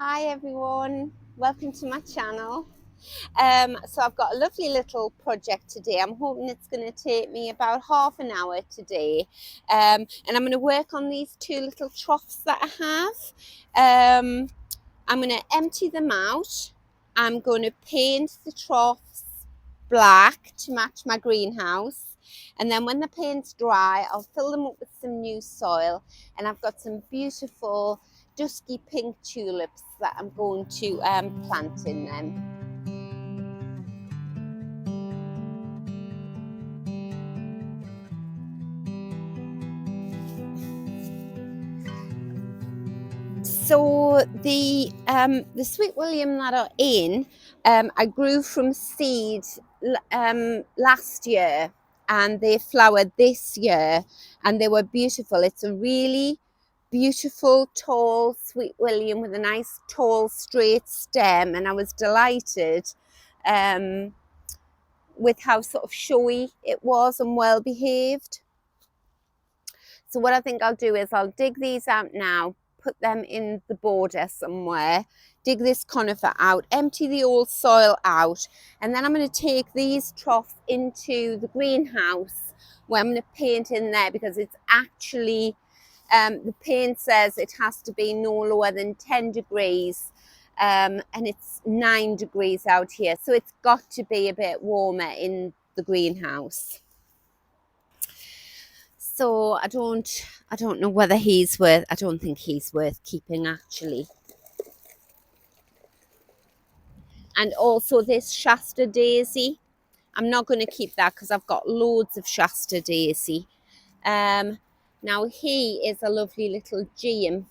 Hi everyone, welcome to my channel. So I've got a lovely little project today. I'm hoping it's going to take me about half an hour today, and I'm going to work on these two little troughs that I have. I'm going to empty them out. I'm going to paint the troughs black to match my greenhouse, and then when the paint's dry I'll fill them up with some new soil, and I've got some beautiful dusky pink tulips that I'm going to plant in them. So the Sweet William that are in, I grew from seed last year, and they flowered this year, and they were beautiful. It's a really beautiful tall Sweet William with a nice tall straight stem, and I was delighted um, with how sort of showy it was and well behaved. So what I think I'll do is I'll dig these out now, put them in the border somewhere, dig this conifer out, empty the old soil out, and then I'm going to take these troughs into the greenhouse where I'm going to paint in there, because it's actually, the paint says it has to be no lower than 10 degrees, and it's 9 degrees out here, so it's got to be a bit warmer in the greenhouse. So I don't know whether I don't think he's worth keeping actually. And also this Shasta daisy, I'm not going to keep that because I've got loads of Shasta daisy. Now he is a lovely little geum.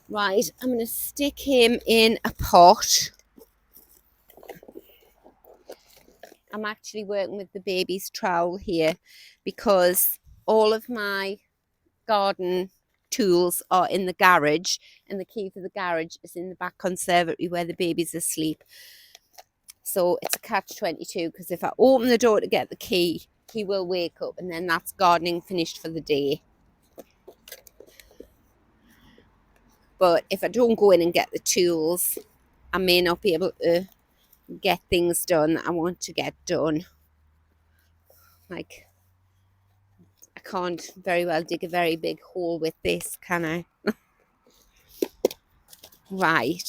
Right, I'm going to stick him in a pot. I'm actually working with the baby's trowel here because all of my garden tools are in the garage, and the key for the garage is in the back conservatory where the baby's asleep. So it's a catch-22, because if I open the door to get the key, he will wake up, and then that's gardening finished for the day. But if I don't go in and get the tools, I may not be able to get things done that I want to get done. Like, I can't very well dig a very big hole with this, can I? Right,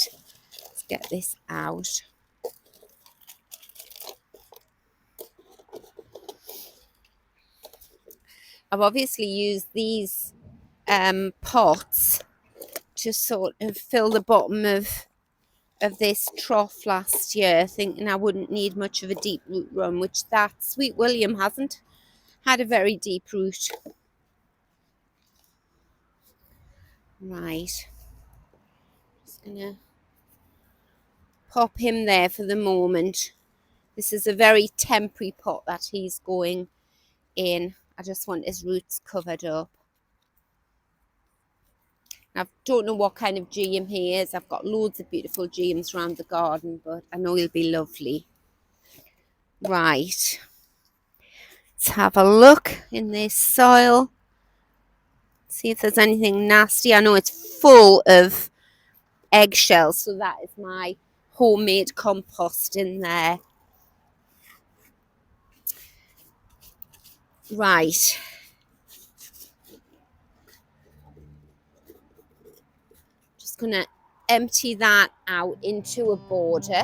let's get this out. I've obviously used these pots to sort of fill the bottom of this trough last year, thinking I wouldn't need much of a deep root run, which that Sweet William hasn't had a very deep root. Right, just gonna pop him there for the moment. This is a very temporary pot that he's going in. I just want his roots covered up. I don't know what kind of geum he is. I've got loads of beautiful geums around the garden, but I know he'll be lovely. Right, let's have a look in this soil. See if there's anything nasty. I know it's full of eggshells, so that is my homemade compost in there. Right. Just going to empty that out into a border.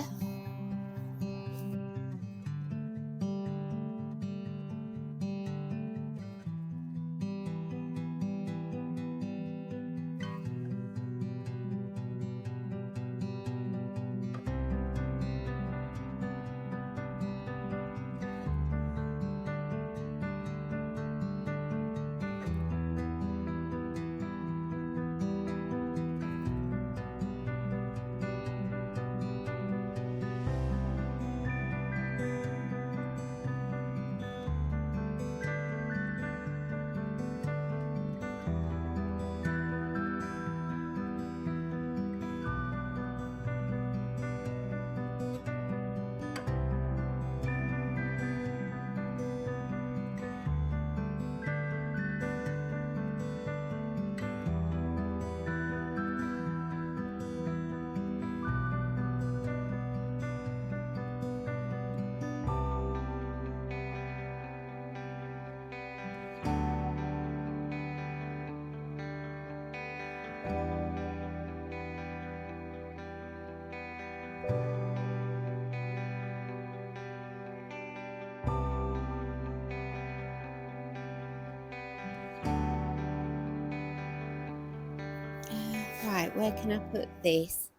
where can I put this?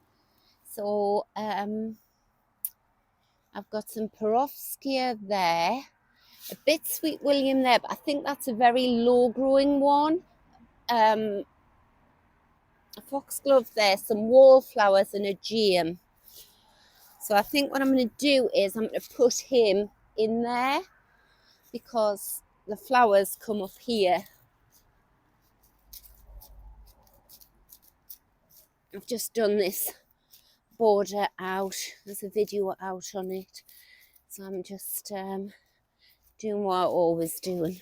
So I've got some Perovskia there, a bit Sweet William there, but I think that's a very low growing one. A foxglove there, some wallflowers and a geum. So I think what I'm going to do is I'm going to put him in there because the flowers come up here. I've just done this border out. There's a video out on it. So I'm just doing what I always do. And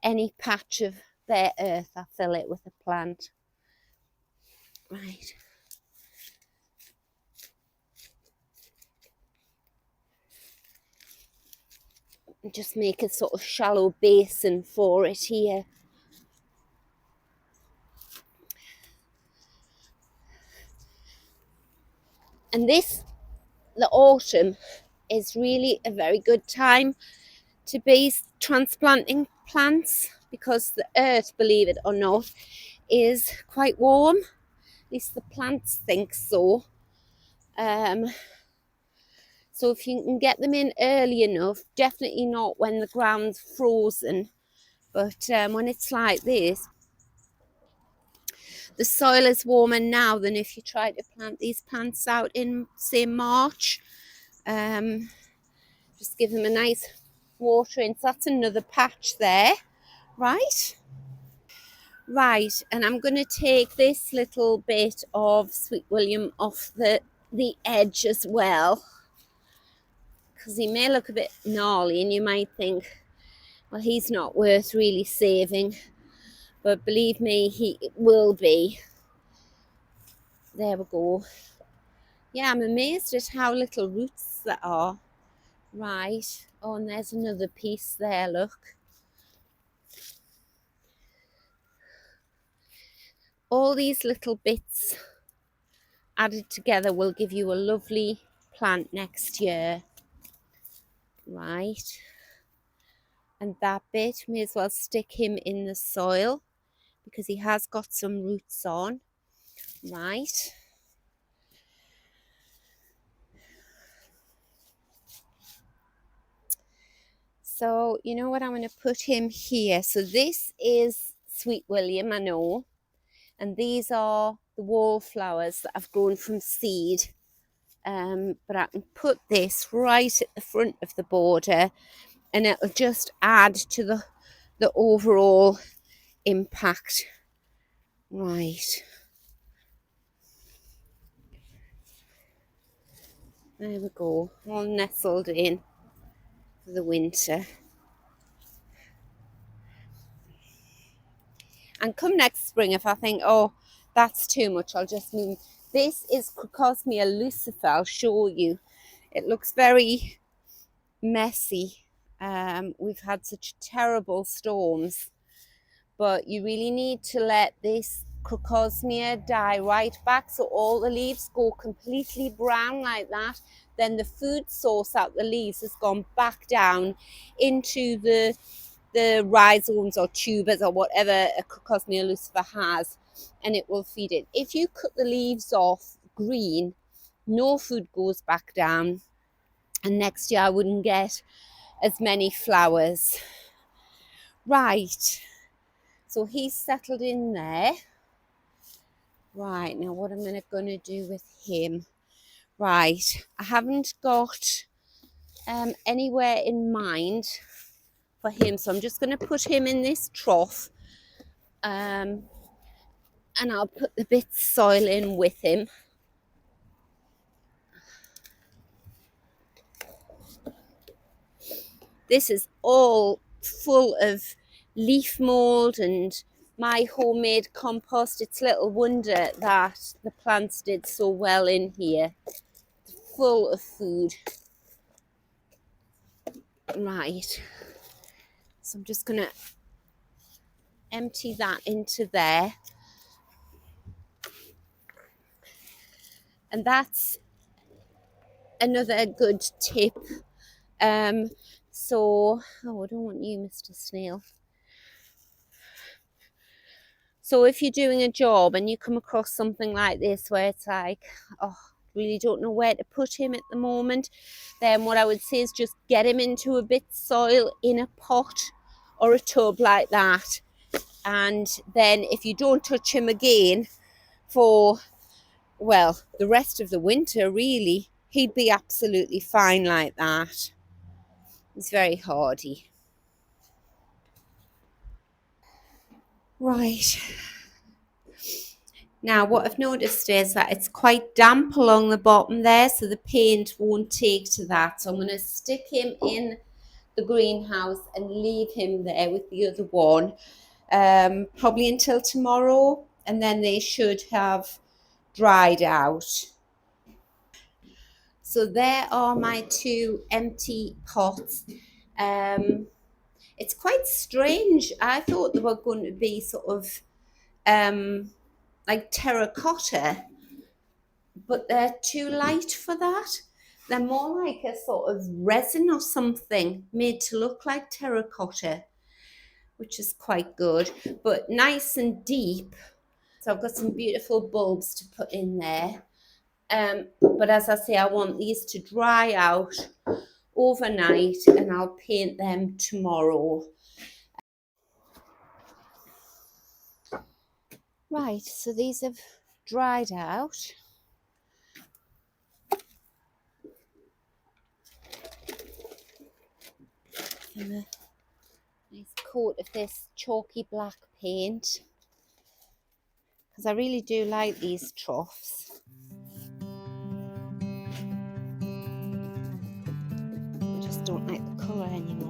any patch of bare earth, I fill it with a plant. Right. And just make a sort of shallow basin for it here. And the autumn is really a very good time to be transplanting plants because the earth, believe it or not, is quite warm. At least the plants think so. So if you can get them in early enough, definitely not when the ground's frozen, but when it's like this, the soil is warmer now than if you try to plant these plants out in, say, March. Just give them a nice watering. So that's another patch there, right? Right, and I'm going to take this little bit of Sweet William off the edge as well, because he may look a bit gnarly and you might think, well, he's not worth really saving, but believe me, he will be. There we go. Yeah, I'm amazed at how little roots there are. Right. Oh, and there's another piece there, look. All these little bits added together will give you a lovely plant next year. Right. And that bit, may as well stick him in the soil because he has got some roots on. Right. So, you know what, I'm going to put him here. So this is Sweet William, I know. And these are the wallflowers that I've grown from seed. But I can put this right at the front of the border and it'll just add to the overall impact. Right. There we go, all nestled in for the winter. And come next spring, if I think, oh, that's too much, I'll just move. This is Crocosmia lucifer, I'll show you. It looks very messy. We've had such terrible storms, but you really need to let this Crocosmia die right back so all the leaves go completely brown like that. Then the food source out the leaves has gone back down into the rhizomes or tubers or whatever a Crocosmia lucifer has, and it will feed it. If you cut the leaves off green, no food goes back down, and next year I wouldn't get as many flowers. Right, so he's settled in there. Right, now what am I going to do with him? Right, I haven't got anywhere in mind for him, so I'm just going to put him in this trough, and I'll put the bit soil in with him. This is all full of leaf mold and my homemade compost. It's little wonder that the plants did so well in here. Full of food. Right. So I'm just going to empty that into there. And that's another good tip. Oh, I don't want you, Mr. Snail. So if you're doing a job and you come across something like this where it's like, oh, really don't know where to put him at the moment, then what I would say is just get him into a bit of soil in a pot or a tub like that. And then if you don't touch him again for, well, the rest of the winter, really, he'd be absolutely fine like that. He's very hardy. Right. Now what I've noticed is that it's quite damp along the bottom there, so the paint won't take to that. So I'm going to stick him in the greenhouse and leave him there with the other one, probably until tomorrow, and then they should have dried out. So there are my two empty pots. It's quite strange. I thought they were going to be sort of like terracotta, but they're too light for that. They're more like a sort of resin or something made to look like terracotta, which is quite good, but nice and deep. So I've got some beautiful bulbs to put in there. But as I say, I want these to dry out overnight and I'll paint them tomorrow. Right, so these have dried out. And a nice coat of this chalky black paint, because I really do like these troughs. I just don't like the colour anymore.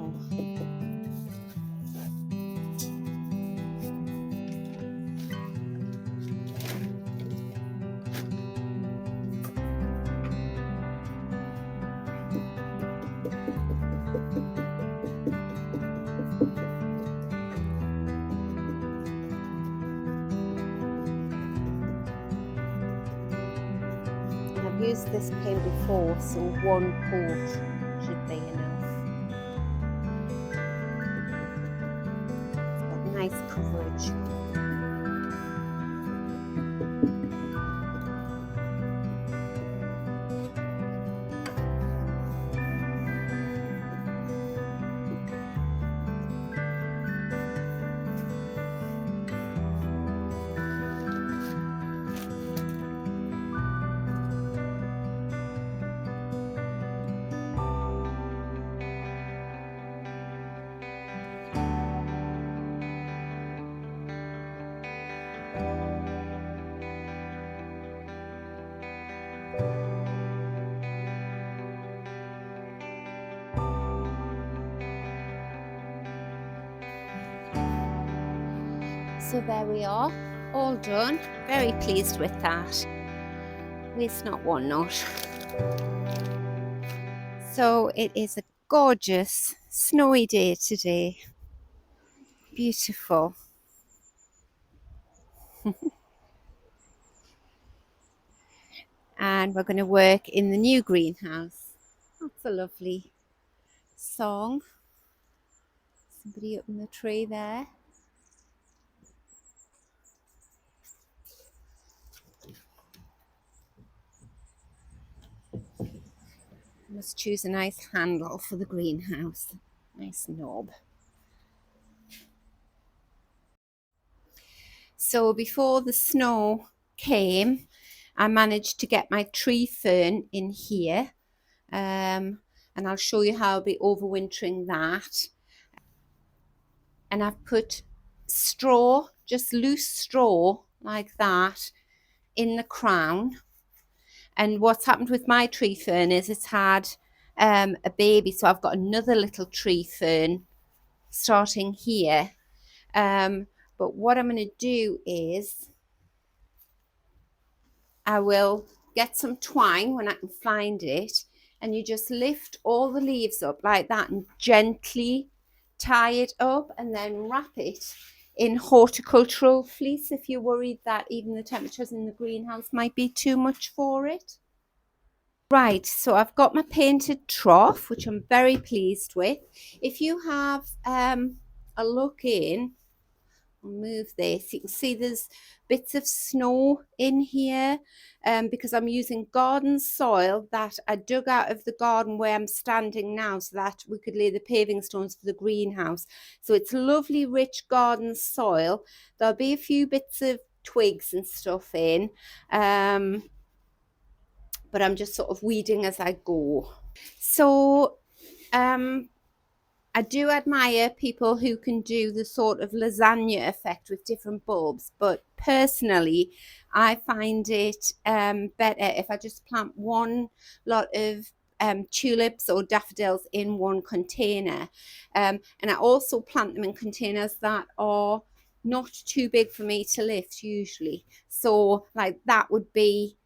I've used this paint before, so one coat should be enough. It's got nice coverage. So there we are, all done. Very pleased with that. Waste not, want not. So it is a gorgeous snowy day today. Beautiful. And we're going to work in the new greenhouse. That's a lovely song. Somebody up in the tree there. Must choose a nice handle for the greenhouse. Nice knob. So before the snow came, I managed to get my tree fern in here. And I'll show you how I'll be overwintering that. And I've put straw, just loose straw like that, in the crown. And what's happened with my tree fern is it's had a baby, so I've got another little tree fern starting here. But what I'm going to do is I will get some twine when I can find it, and you just lift all the leaves up like that and gently tie it up and then wrap it in horticultural fleece if you're worried that even the temperatures in the greenhouse might be too much for it. Right, so I've got my painted trough, which I'm very pleased with. If you have a look in, move this. You can see there's bits of snow in here because I'm using garden soil that I dug out of the garden where I'm standing now so that we could lay the paving stones for the greenhouse. So it's lovely rich garden soil. There'll be a few bits of twigs and stuff in, but I'm just sort of weeding as I go. So I do admire people who can do the sort of lasagna effect with different bulbs, but personally, I find it better if I just plant one lot of tulips or daffodils in one container. And I also plant them in containers that are not too big for me to lift usually. So like that would be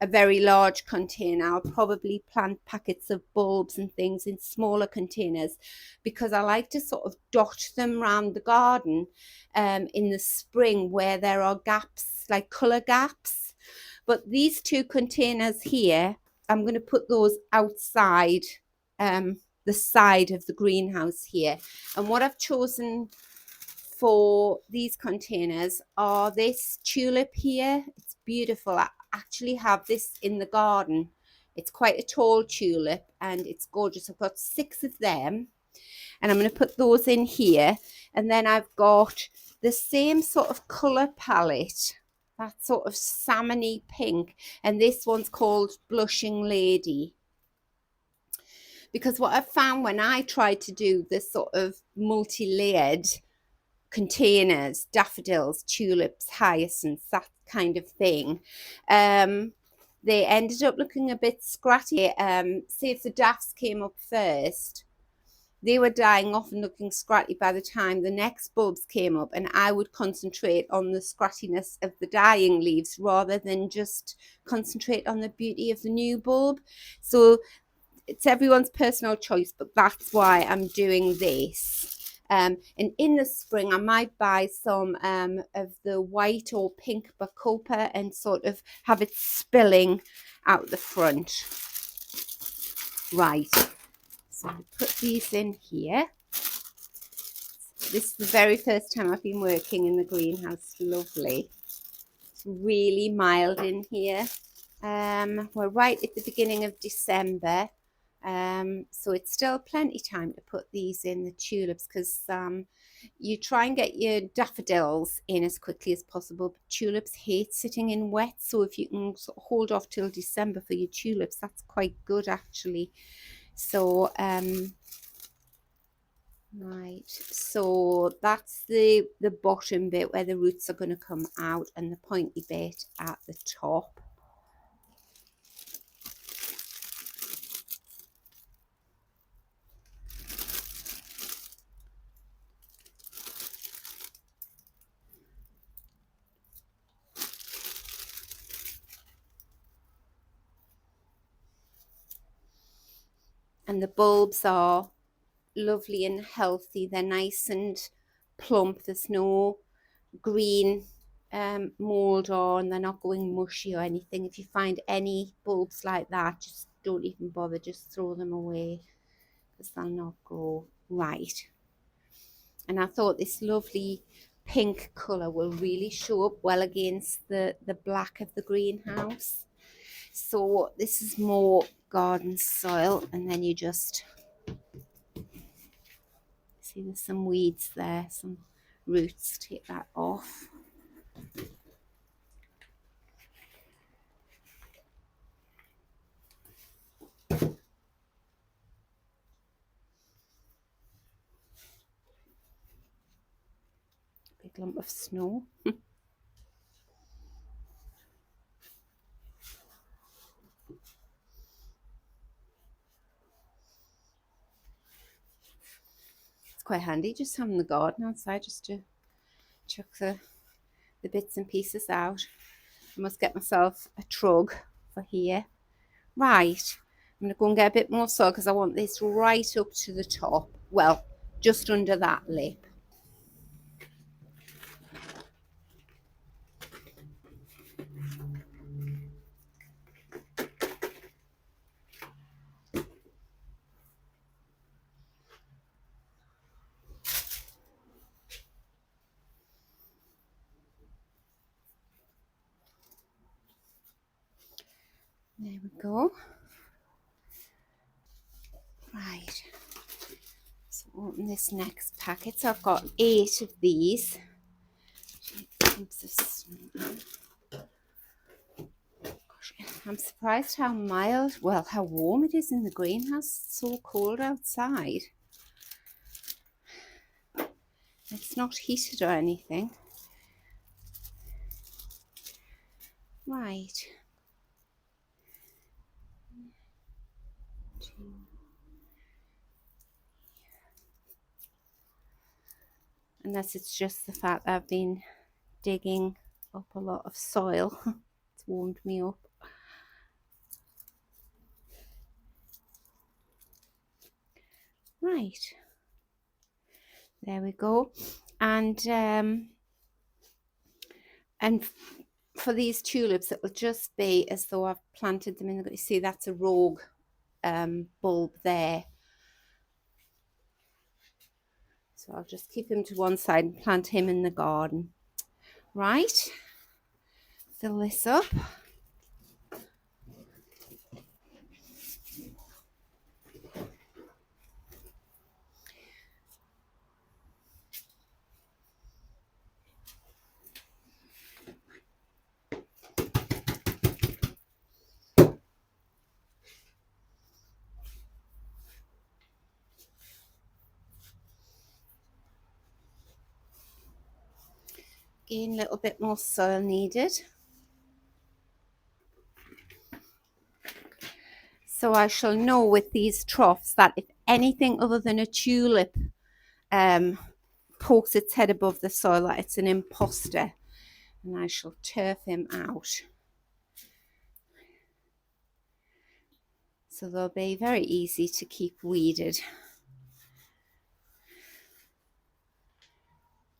a very large container. I'll probably plant packets of bulbs and things in smaller containers because I like to sort of dot them around the garden in the spring where there are gaps, like colour gaps. But these two containers here, I'm going to put those outside the side of the greenhouse here. And what I've chosen for these containers are this tulip here. It's beautiful. I actually have this in the garden. It's quite a tall tulip and it's gorgeous. I've got 6 of them and I'm going to put those in here. And then I've got the same sort of colour palette, that sort of salmony pink, and this one's called Blushing Lady. Because what I've found when I tried to do this sort of multi-layered containers, daffodils, tulips, hyacinths, that kind of thing, they ended up looking a bit scratty. Say if the daffs came up first, they were dying off and looking scratty by the time the next bulbs came up, and I would concentrate on the scrattiness of the dying leaves rather than just concentrate on the beauty of the new bulb. So it's everyone's personal choice, but that's why I'm doing this. And in the spring, I might buy some of the white or pink bacopa and sort of have it spilling out the front. Right, so I'll put these in here. This is the very first time I've been working in the greenhouse. Lovely. It's really mild in here. We're right at the beginning of December. So it's still plenty time to put these in, the tulips, because you try and get your daffodils in as quickly as possible, but tulips hate sitting in wet. So if you can sort of hold off till December for your tulips, that's quite good actually. So right, so that's the bottom bit where the roots are going to come out, and the pointy bit at the top. And the bulbs are lovely and healthy. They're nice and plump. There's no green mold on. They're not going mushy or anything. If you find any bulbs like that, just don't even bother. Just throw them away because they'll not grow right. And I thought this lovely pink colour will really show up well against the black of the greenhouse. So this is more garden soil, and then you just see there's some weeds there, some roots. Take that off. Big lump of snow. Quite handy just having the garden outside just to chuck the bits and pieces out. I must get myself a trug for here. Right, I'm going to go and get a bit more soil because I want this right up to the top. Well, just under that lip. There we go. Right. So open this next packet. So I've got 8 of these. Gosh, I'm surprised how mild, well, how warm it is in the greenhouse. It's so cold outside. It's not heated or anything. Right. Unless it's just the fact that I've been digging up a lot of soil. It's warmed me up. Right. There we go. And for these tulips, it will just be as though I've planted them in the, you see that's a rogue bulb there. So I'll just keep him to one side and plant him in the garden. Right, fill this up. Again, a little bit more soil needed. So I shall know with these troughs that if anything other than a tulip pokes its head above the soil, that it's an imposter, and I shall turf him out. So they'll be very easy to keep weeded.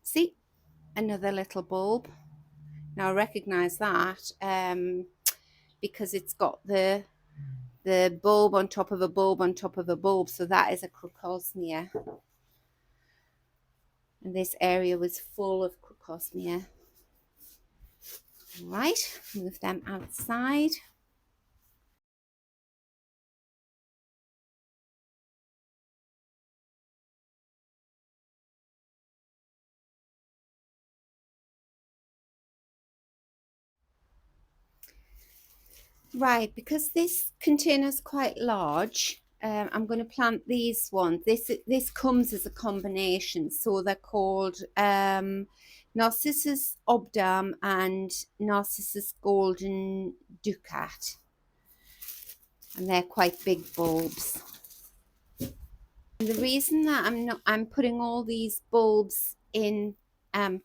See, another little bulb. Now I recognise that because it's got the bulb on top of a bulb on top of a bulb, so that is a crocosmia. And this area was full of crocosmia. Right, move them outside. Right, because this container is quite large, I'm going to plant these ones. This comes as a combination, so they're called Narcissus obdam and Narcissus golden ducat, and they're quite big bulbs. And the reason that I'm putting all these bulbs in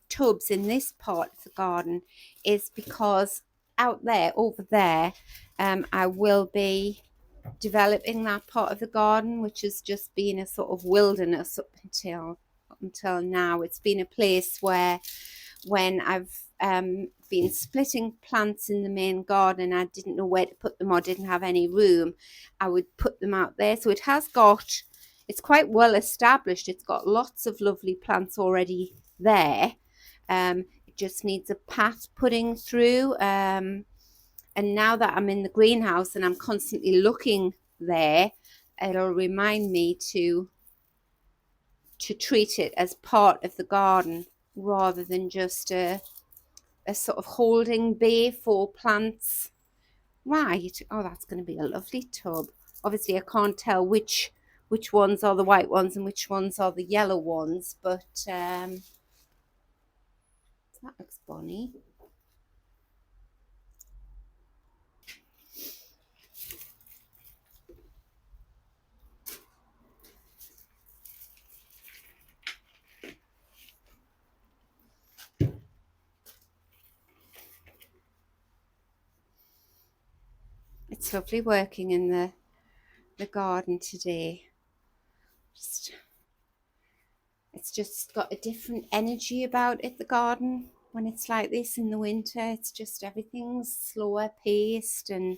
tubs in this part of the garden is because out there, over there, I will be developing that part of the garden, which has just been a sort of wilderness up until now. It's been a place where when I've been splitting plants in the main garden, I didn't know where to put them or didn't have any room, I would put them out there. So it's quite well established. It's got lots of lovely plants already there. It just needs a path putting through. And now that I'm in the greenhouse and I'm constantly looking there, it'll remind me to treat it as part of the garden rather than just a sort of holding bay for plants. Right, oh, that's going to be a lovely tub. Obviously I can't tell which ones are the white ones and which ones are the yellow ones, but that looks bonny. It's lovely working in the garden today. It's just got a different energy about it, the garden, when it's like this in the winter. It's just everything's slower paced, and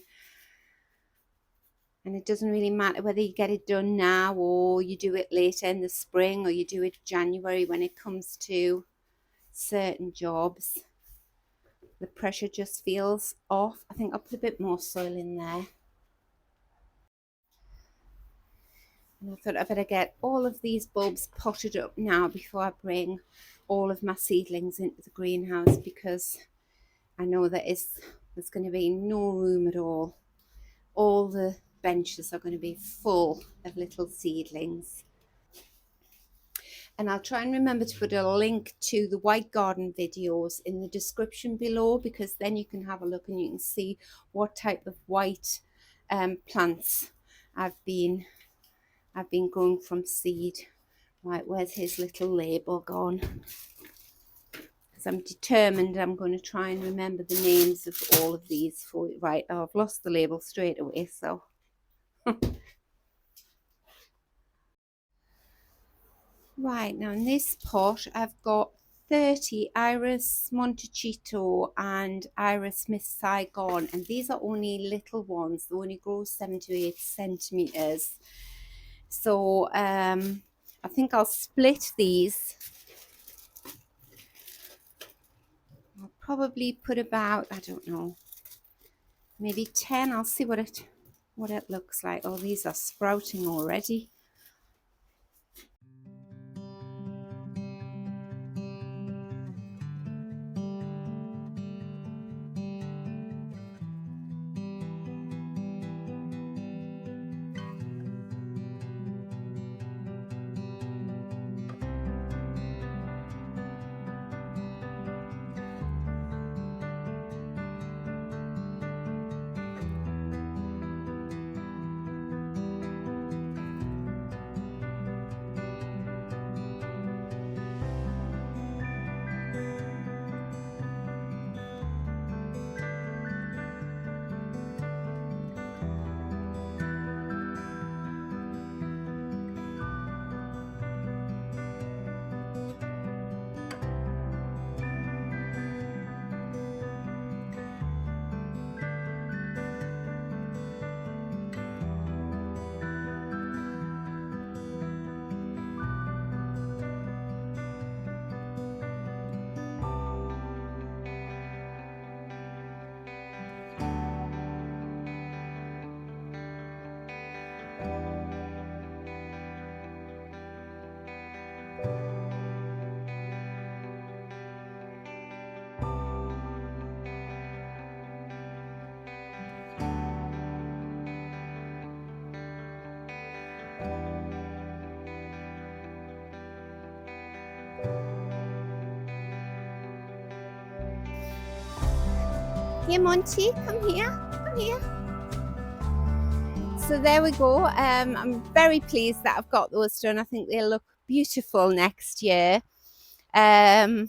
it doesn't really matter whether you get it done now or you do it later in the spring or you do it January when it comes to certain jobs. the pressure just feels off. I think I'll put a bit more soil in there. And I thought I better get all of these bulbs potted up now before I bring all of my seedlings into the greenhouse, because I know there's going to be no room at all. All the benches are going to be full of little seedlings. And I'll try and remember to put a link to the white garden videos in the description below, because then you can have a look and you can see what type of white plants I've been growing from seed. Right, where's his little label gone? Because I'm determined I'm going to try and remember the names of all of these for you. Right, oh, I've lost the label straight away, so right, now in this pot I've got 30 Iris Montecito and Iris Miss Saigon, and these are only little ones. They only grow 7 to 8 centimeters. So I think I'll split these. I'll probably put about, I don't know, maybe 10. I'll see what it looks like. Oh, these are sprouting already. Here, Monty, come here, come here. So there we go. I'm very pleased that I've got those done. I think they'll look beautiful next year. I'm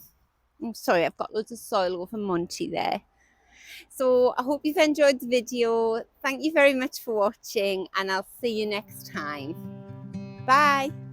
sorry, I've got loads of soil over Monty there. So I hope you've enjoyed the video. Thank you very much for watching, and I'll see you next time. Bye.